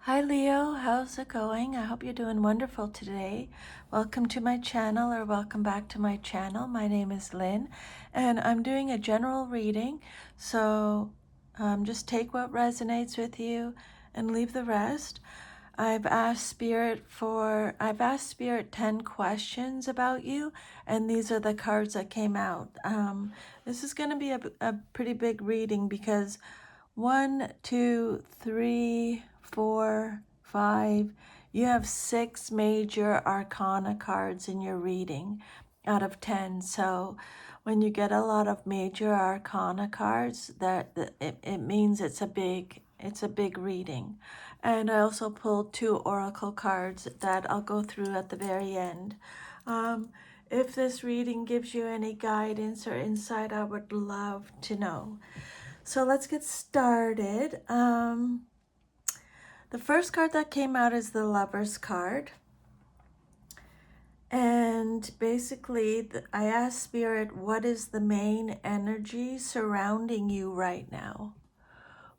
Hi Leo, how's it going? I hope you're doing wonderful today. Welcome to my channel or welcome back to my channel. My name is Lynn and I'm doing a general reading. So just take what resonates with you and leave the rest. I've asked Spirit 10 questions about you, and these are the cards that came out. This is going to be a pretty big reading because 1, 2, 3, 4, 5. You have 6 major arcana cards in your reading out of 10. So when you get a lot of major arcana cards, it means it's a big reading. And I also pulled 2 oracle cards that I'll go through at the very end. If this reading gives you any guidance or insight, I would love to know. So let's get started. The first card that came out is the Lover's card. And basically, I asked Spirit, what is the main energy surrounding you right now?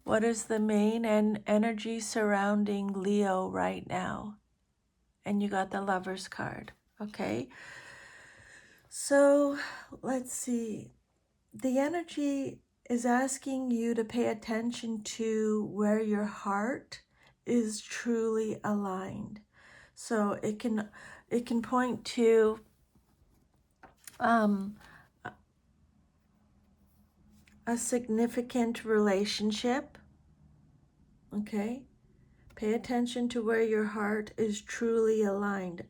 What is the main energy surrounding Leo right now? And you got the Lover's card. Okay. So let's see. The energy is asking you to pay attention to where your heart is truly aligned. So it can point to um, a significant relationship. Okay, pay attention to where your heart is truly aligned.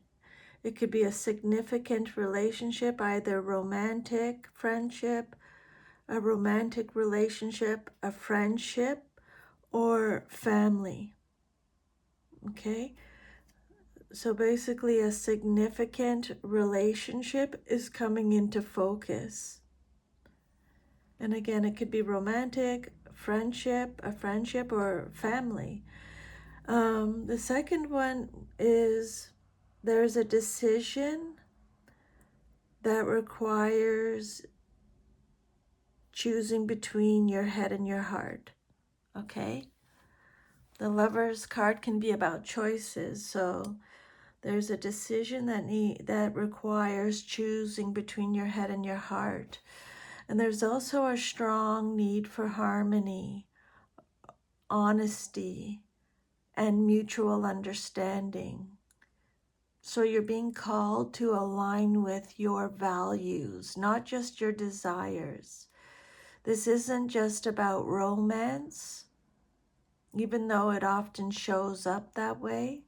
It could be a significant relationship, either romantic friendship, a romantic relationship, a friendship, or family. Okay, so basically a significant relationship is coming into focus. And again, it could be romantic, friendship, a friendship, or family. The second one is there's a decision that requires choosing between your head and your heart. Okay? The Lover's card can be about choices, so there's a decision that requires choosing between your head and your heart. And there's also a strong need for harmony, honesty, and mutual understanding. So you're being called to align with your values, not just your desires. This isn't just about romance, even though it often shows up that way.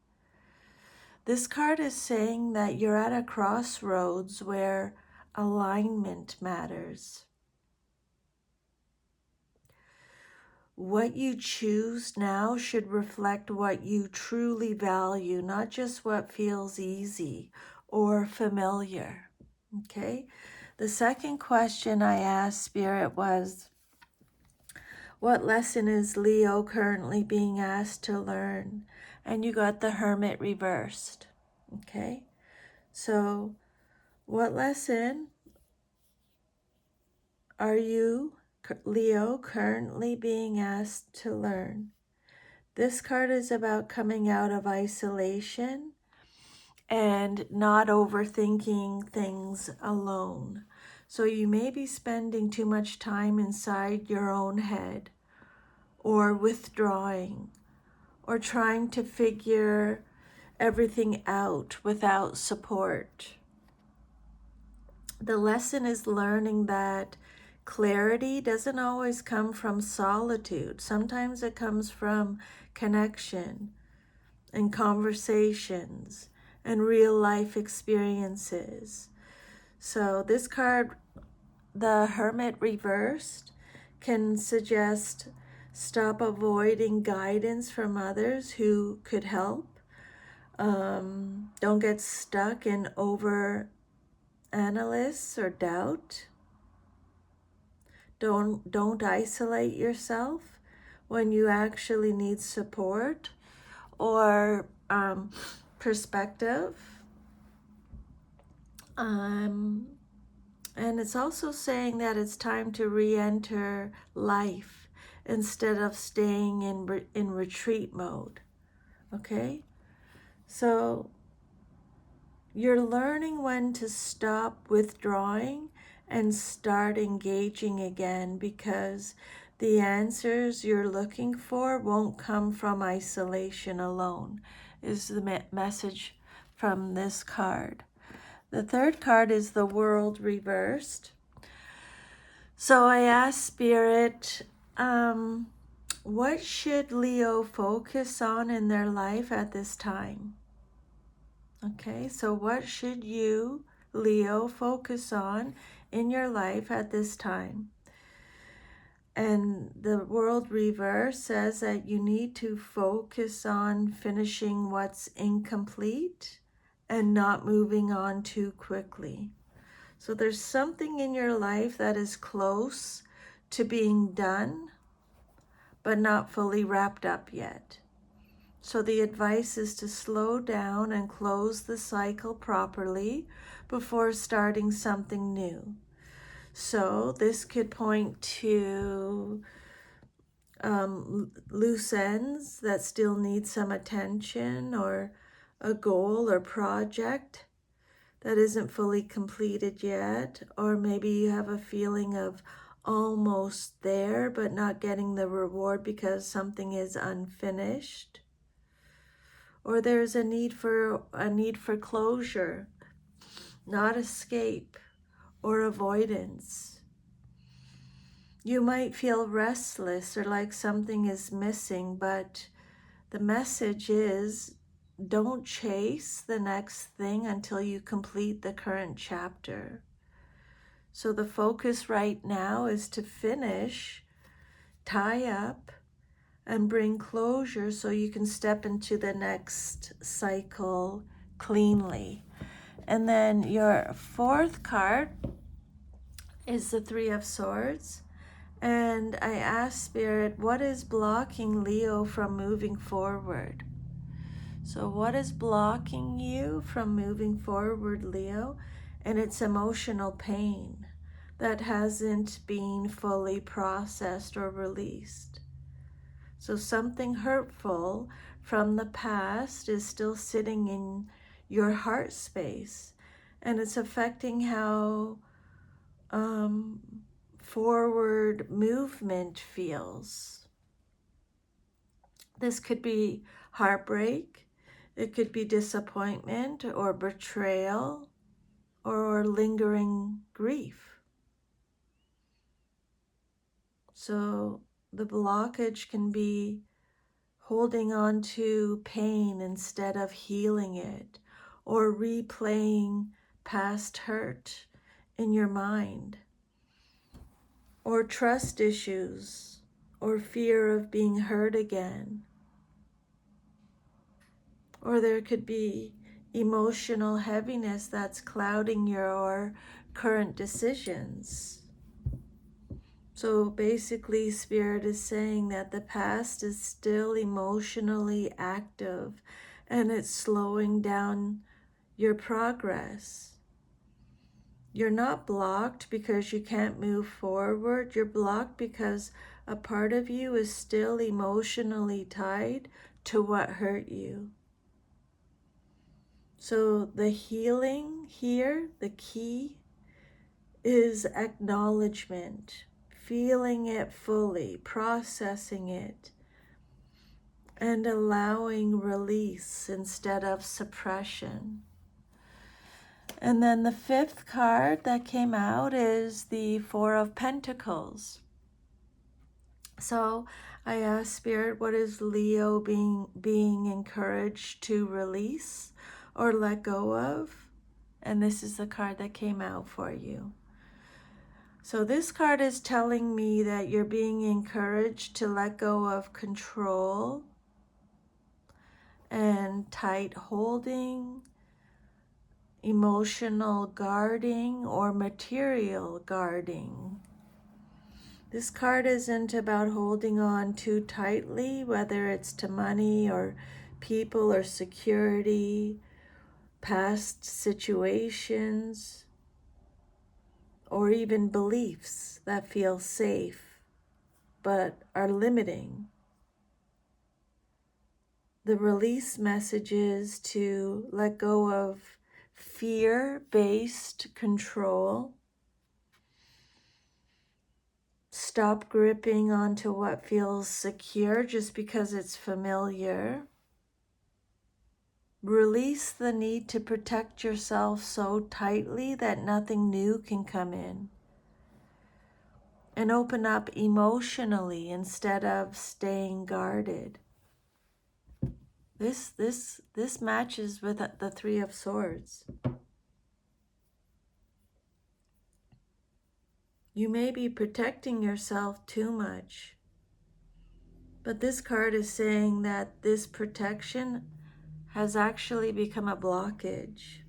This card is saying that you're at a crossroads where alignment matters. What you choose now should reflect what you truly value, not just what feels easy or familiar. Okay? The second question I asked Spirit was, what lesson is Leo currently being asked to learn? And you got the Hermit reversed. Okay? So, what lesson are you, Leo, currently being asked to learn? This card is about coming out of isolation and not overthinking things alone. So you may be spending too much time inside your own head, or withdrawing, or trying to figure everything out without support. The lesson is learning that clarity doesn't always come from solitude. Sometimes it comes from connection and conversations and real life experiences. So this card, the Hermit reversed, can suggest stop avoiding guidance from others who could help. Don't get stuck in over analysis or doubt. Don't isolate yourself when you actually need support or perspective. And it's also saying that it's time to re-enter life instead of staying in retreat mode. Okay? So you're learning when to stop withdrawing and start engaging again, because the answers you're looking for won't come from isolation alone, is the message from this card. The third card is the World reversed. So I asked Spirit, what should Leo focus on in their life at this time? Okay, so what should you, Leo, focus on in your life at this time? And the World reverse says that you need to focus on finishing what's incomplete and not moving on too quickly. So there's something in your life that is close to being done, but not fully wrapped up yet. So the advice is to slow down and close the cycle properly before starting something new. So this could point to loose ends that still need some attention, or a goal or project that isn't fully completed yet, or maybe you have a feeling of almost there but not getting the reward because something is unfinished, or there's a need for closure, not escape or avoidance. You might feel restless or like something is missing, but the message is, don't chase the next thing until you complete the current chapter. So the focus right now is to finish, tie up, and bring closure so you can step into the next cycle cleanly. And then your fourth card is the Three of Swords. And I asked Spirit, what is blocking Leo from moving forward? So what is blocking you from moving forward, Leo? And it's emotional pain that hasn't been fully processed or released. So something hurtful from the past is still sitting in your heart space, and it's affecting how forward movement feels. This could be heartbreak, it could be disappointment or betrayal or lingering grief. So the blockage can be holding on to pain instead of healing it, or replaying past hurt in your mind, or trust issues, or fear of being hurt again. Or there could be emotional heaviness that's clouding your current decisions. So basically, Spirit is saying that the past is still emotionally active and it's slowing down your progress. You're not blocked because you can't move forward. You're blocked because a part of you is still emotionally tied to what hurt you. So the healing here, the key, is acknowledgement, feeling it fully, processing it, and allowing release instead of suppression. And then the fifth card that came out is the Four of Pentacles. So I asked Spirit, what is Leo being encouraged to release or let go of? And this is the card that came out for you. So this card is telling me that you're being encouraged to let go of control and tight holding, emotional guarding, or material guarding. This card isn't about holding on too tightly, whether it's to money or people or security, past situations, or even beliefs that feel safe but are limiting. The release message is to let go of fear-based control. Stop gripping onto what feels secure just because it's familiar. Release the need to protect yourself so tightly that nothing new can come in. And open up emotionally instead of staying guarded. This matches with the Three of Swords. You may be protecting yourself too much, but this card is saying that this protection has actually become a blockage.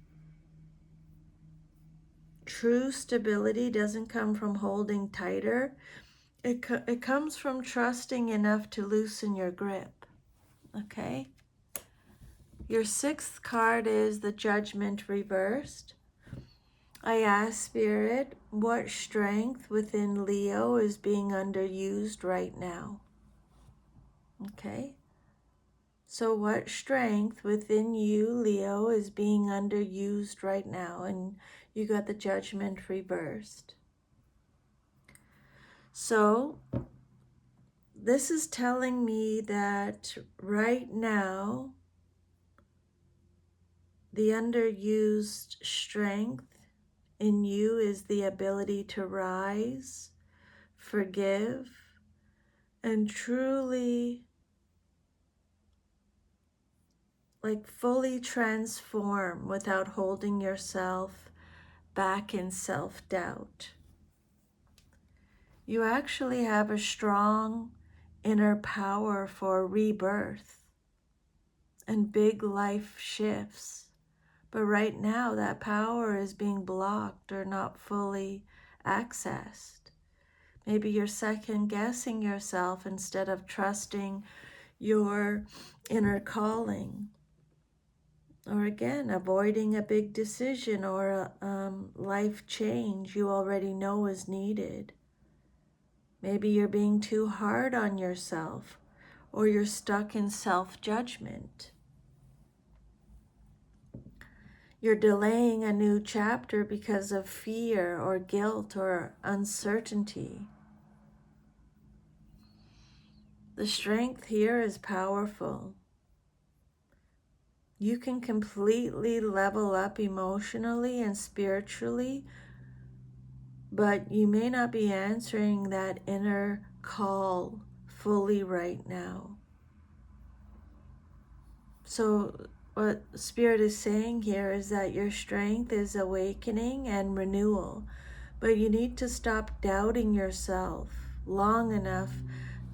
True stability doesn't come from holding tighter. It comes from trusting enough to loosen your grip, okay? Your sixth card is the Judgment reversed. I ask Spirit, what strength within Leo is being underused right now? Okay? So what strength within you, Leo, is being underused right now? And you got the Judgment reversed. So this is telling me that right now, the underused strength in you is the ability to rise, forgive, and truly, like, fully transform without holding yourself back in self-doubt. You actually have a strong inner power for rebirth and big life shifts. But right now, that power is being blocked or not fully accessed. Maybe you're second guessing yourself instead of trusting your inner calling. Or again, avoiding a big decision or a life change you already know is needed. Maybe you're being too hard on yourself, or you're stuck in self-judgment. You're delaying a new chapter because of fear or guilt or uncertainty. The strength here is powerful. You can completely level up emotionally and spiritually, but you may not be answering that inner call fully right now. So what Spirit is saying here is that your strength is awakening and renewal, but you need to stop doubting yourself long enough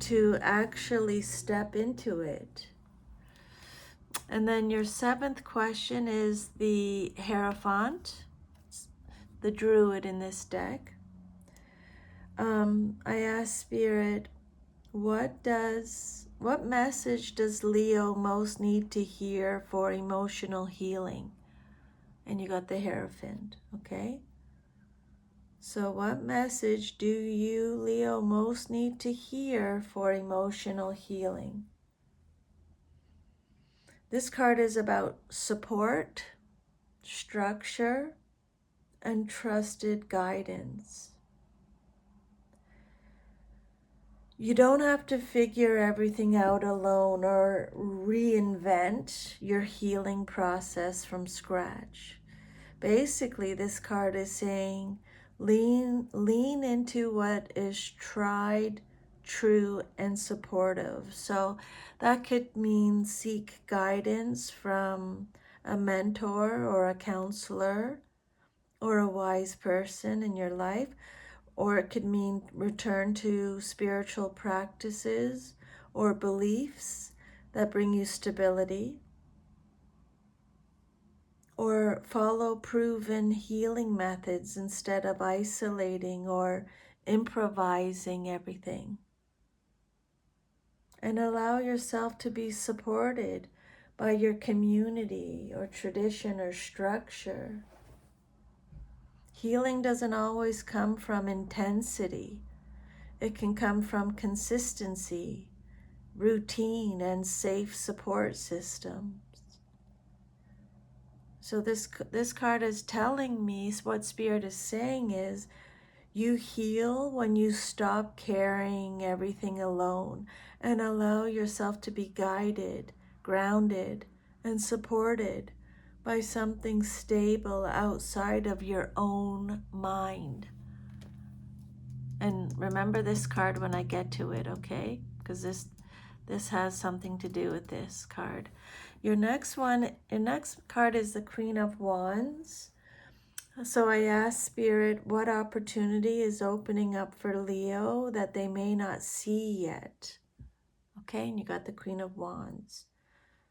to actually step into it. And then your seventh question is the Hierophant, the Druid in this deck. I asked Spirit, what message does Leo most need to hear for emotional healing? And you got the Hierophant, okay? So what message do you, Leo, most need to hear for emotional healing? This card is about support, structure, and trusted guidance. You don't have to figure everything out alone or reinvent your healing process from scratch. Basically, this card is saying lean into what is tried, true, and supportive. So that could mean seek guidance from a mentor or a counselor or a wise person in your life, or it could mean return to spiritual practices or beliefs that bring you stability, or follow proven healing methods instead of isolating or improvising everything. And allow yourself to be supported by your community or tradition or structure. Healing doesn't always come from intensity. It can come from consistency routine and safe support systems. So this card is telling me, what Spirit is saying is, you heal when you stop carrying everything alone and allow yourself to be guided, grounded, and supported by something stable outside of your own mind. And remember this card when I get to it, okay? Because this has something to do with this card. Your next card is the Queen of Wands. So I ask Spirit, what opportunity is opening up for Leo that they may not see yet? Okay, and you got the Queen of Wands.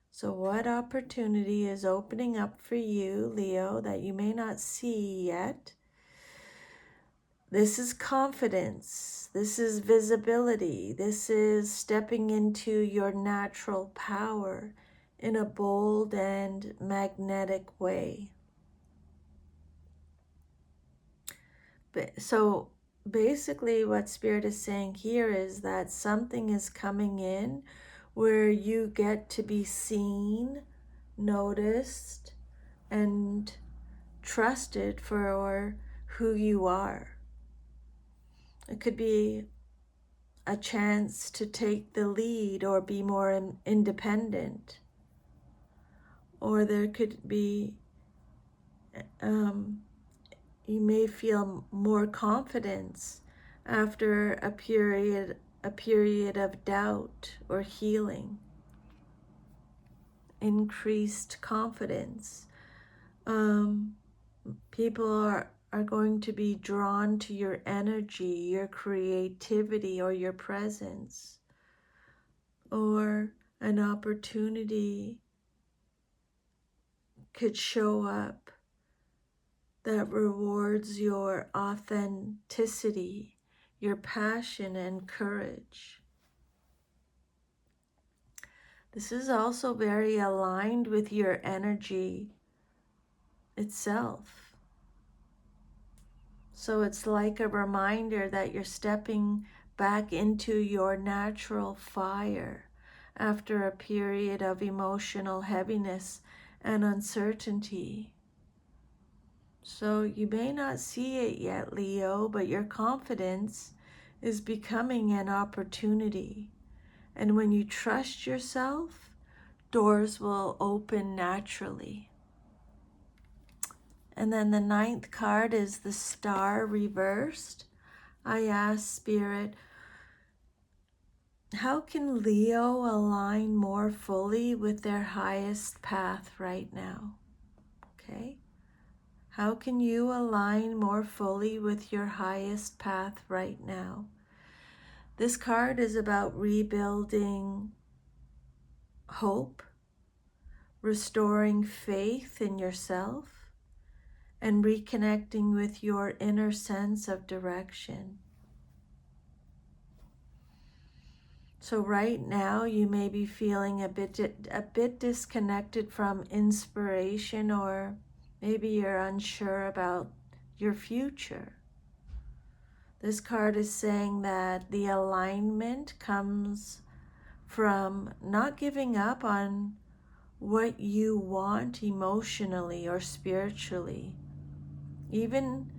So what opportunity is opening up for you, Leo, that you may not see yet? This is confidence. This is visibility. This is stepping into your natural power in a bold and magnetic way. So basically what Spirit is saying here is that something is coming in where you get to be seen, noticed, and trusted for who you are. It could be a chance to take the lead or be more independent. Or there could be, you may feel more confidence after a period of doubt or healing. Increased confidence. People are going to be drawn to your energy, your creativity, or your presence, or an opportunity could show up that rewards your authenticity, your passion, and courage. This is also very aligned with your energy itself. So it's like a reminder that you're stepping back into your natural fire after a period of emotional heaviness and uncertainty. So you may not see it yet, Leo, but your confidence is becoming an opportunity. And when you trust yourself, doors will open naturally. And then the 9th card is the Star reversed. I ask Spirit, how can Leo align more fully with their highest path right now? Okay. How can you align more fully with your highest path right now? This card is about rebuilding hope, restoring faith in yourself, and reconnecting with your inner sense of direction. So right now you may be feeling a bit disconnected from inspiration, or maybe you're unsure about your future. This card is saying that the alignment comes from not giving up on what you want emotionally or spiritually, even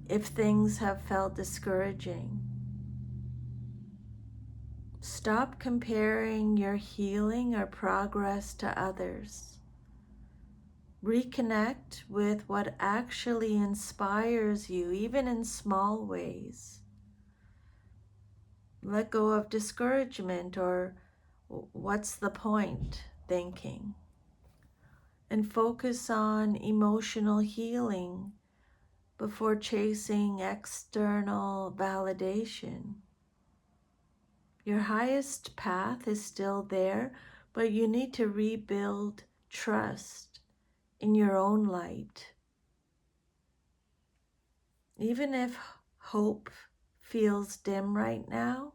if things have felt discouraging. Stop comparing your healing or progress to others. Reconnect with what actually inspires you, even in small ways. Let go of discouragement or what's the point thinking, and focus on emotional healing before chasing external validation. Your highest path is still there, but you need to rebuild trust in your own light. Even if hope feels dim right now,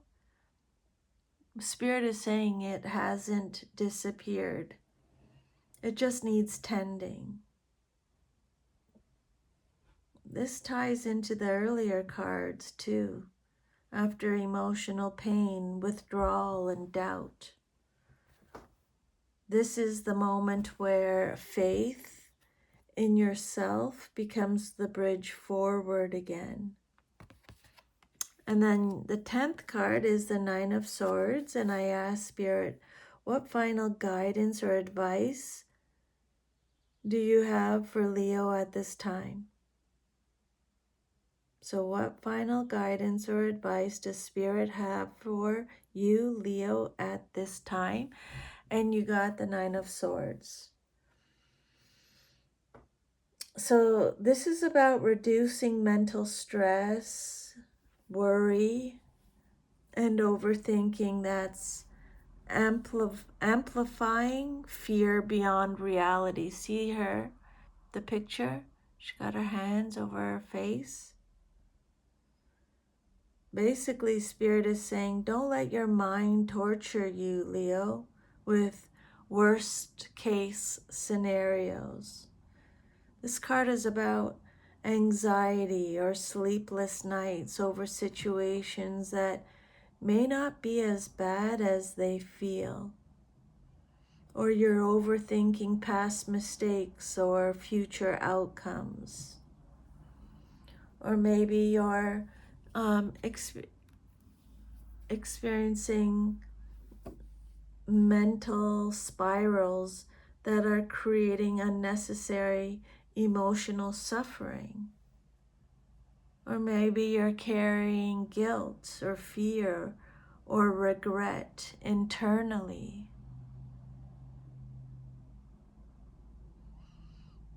Spirit is saying it hasn't disappeared. It just needs tending. This ties into the earlier cards too. after emotional pain, withdrawal, and doubt. This is the moment where faith in yourself becomes the bridge forward again. And then the 10th card is the Nine of Swords, and I ask Spirit, what final guidance or advice do you have for Leo at this time? So what final guidance or advice does Spirit have for you, Leo, at this time? And you got the Nine of Swords. So this is about reducing mental stress, worry, and overthinking that's amplifying fear beyond reality. See her, the picture? She got her hands over her face. Basically, Spirit is saying, don't let your mind torture you, Leo, with worst case scenarios. This card is about anxiety or sleepless nights over situations that may not be as bad as they feel. Or you're overthinking past mistakes or future outcomes. Or maybe you're experiencing mental spirals that are creating unnecessary emotional suffering. Or maybe you're carrying guilt or fear or regret internally.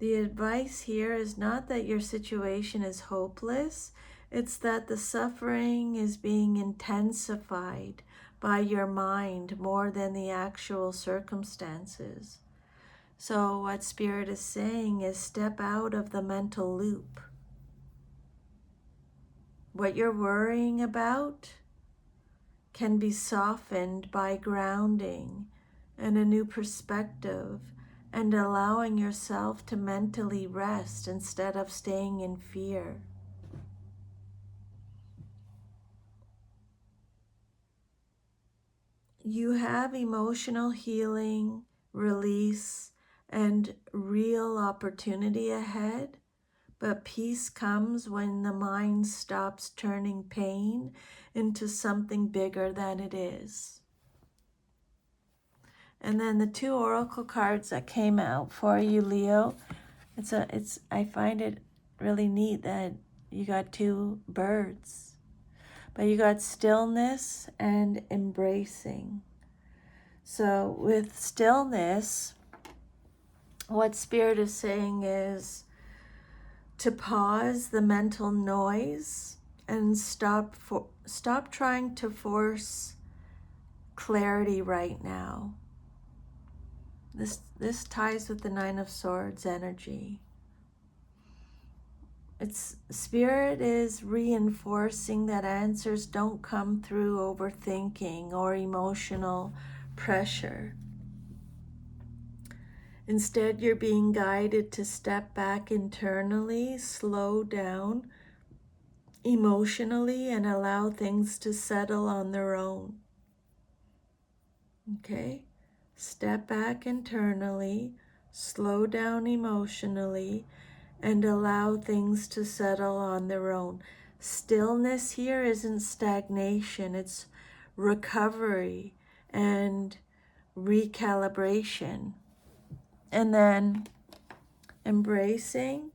The advice here is not that your situation is hopeless, it's that the suffering is being intensified by your mind more than the actual circumstances. So what Spirit is saying is step out of the mental loop. What you're worrying about can be softened by grounding and a new perspective and allowing yourself to mentally rest instead of staying in fear. You have emotional healing, release, and real opportunity ahead, but peace comes when the mind stops turning pain into something bigger than it is. And then the two oracle cards that came out for you, Leo, I find it really neat that you got two birds, but you got stillness and embracing. So with stillness, what Spirit is saying is to pause the mental noise and stop trying to force clarity right now. This ties with the Nine of Swords energy. Spirit is reinforcing that answers don't come through overthinking or emotional pressure. Instead, you're being guided to step back internally, slow down emotionally, and allow things to settle on their own. Okay? Step back internally, slow down emotionally, and allow things to settle on their own. Stillness here isn't stagnation, it's recovery and recalibration. And then embracing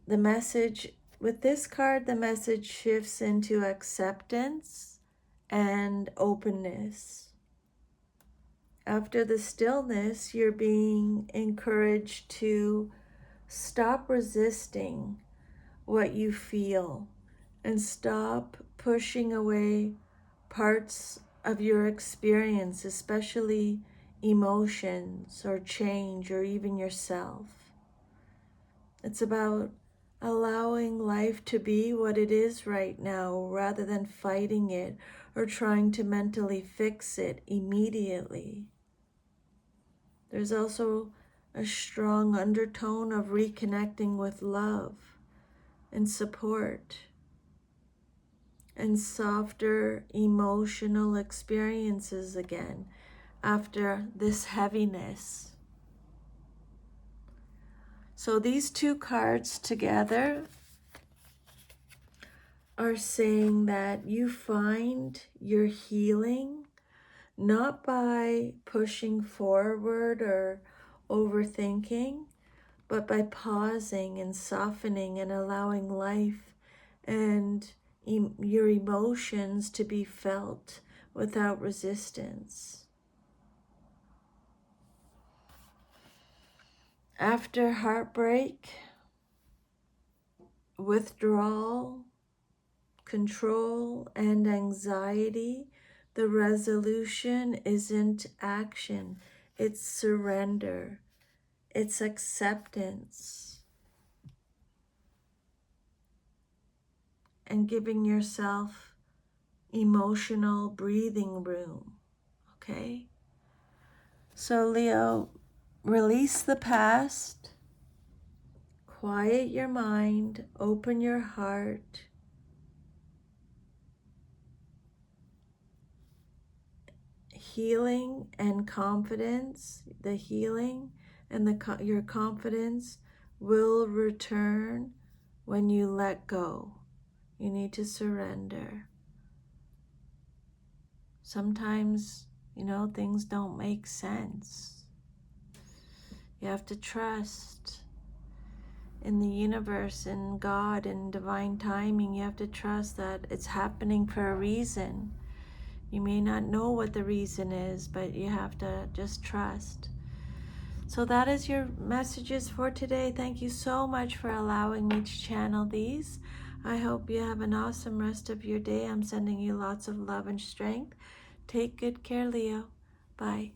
the message. With this card, the message shifts into acceptance and openness. After the stillness, you're being encouraged to stop resisting what you feel and stop pushing away parts of your experience, especially emotions or change or even yourself. It's about allowing life to be what it is right now rather than fighting it or trying to mentally fix it immediately. There's also a strong undertone of reconnecting with love and support. and softer emotional experiences again after this heaviness. So these two cards together are saying that you find your healing not by pushing forward or overthinking, but by pausing and softening and allowing life and your emotions to be felt without resistance. After heartbreak, withdrawal, control, and anxiety, the resolution isn't action, it's surrender, it's acceptance, and giving yourself emotional breathing room. Okay? So, Leo, release the past, quiet your mind, open your heart, healing and confidence, the healing and your confidence will return when you let go. You need to surrender. Sometimes, things don't make sense. You have to trust in the universe, in God, in divine timing. You have to trust that it's happening for a reason. You may not know what the reason is, but you have to just trust. So that is your messages for today. Thank you so much for allowing me to channel these. I hope you have an awesome rest of your day. I'm sending you lots of love and strength. Take good care, Leo. Bye.